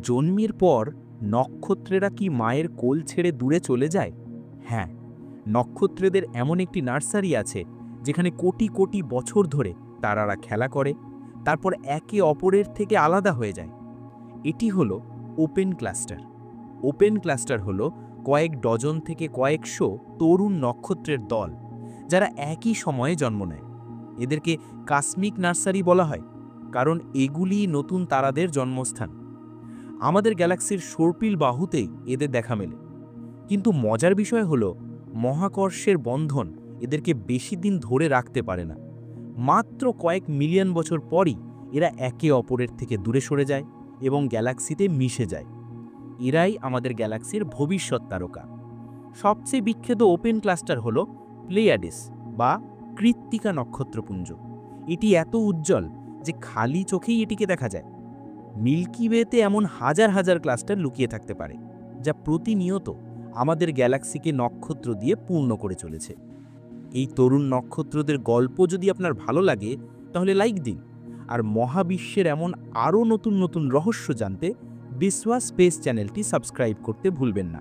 জন্মের পর নক্ষত্রেরা কি মায়ের কোল ছেড়ে দূরে চলে যায়? হ্যাঁ, নক্ষত্রদের এমন একটি নার্সারি আছে যেখানে কোটি কোটি বছর ধরে তারারা খেলা করে, তারপর একে অপরের থেকে আলাদা হয়ে যায়। এটি হলো ওপেন ক্লাস্টার। ওপেন ক্লাস্টার হলো কয়েক ডজন থেকে কয়েকশো তরুণ নক্ষত্রের দল, যারা একই সময়ে জন্ম নেয়। এদেরকে কসমিক নার্সারি বলা হয়, কারণ এগুলি নতুন তারাদের জন্মস্থান। আমাদের গ্যালাক্সির সর্পিল বাহুতেই এদের দেখা মেলে। কিন্তু মজার বিষয় হলো, মহাকর্ষের বন্ধন এদেরকে বেশি দিন ধরে রাখতে পারে না। মাত্র কয়েক মিলিয়ন বছর পরই এরা একে অপরের থেকে দূরে সরে যায় এবং গ্যালাক্সিতে মিশে যায়। এরাই আমাদের গ্যালাক্সির ভবিষ্যৎ তারকা। সবচেয়ে বিখ্যাত ওপেন ক্লাস্টার হলো প্লেয়াডিস বা কৃত্তিকা নক্ষত্রপুঞ্জ। এটি এত উজ্জ্বল যে খালি চোখেই এটিকে দেখা যায়। মিল্কি ওয়েতে এমন হাজার হাজার ক্লাস্টার লুকিয়ে থাকতে পারে, যা প্রতিনিয়ত আমাদের গ্যালাক্সিকে নক্ষত্র দিয়ে পূর্ণ করে চলেছে। এই তরুণ নক্ষত্রদের গল্প যদি আপনার ভালো লাগে, তাহলে লাইক দিন। আর মহাবিশ্বের এমন আরও নতুন নতুন রহস্য জানতে বিশ্বাস স্পেস চ্যানেলটি সাবস্ক্রাইব করতে ভুলবেন না।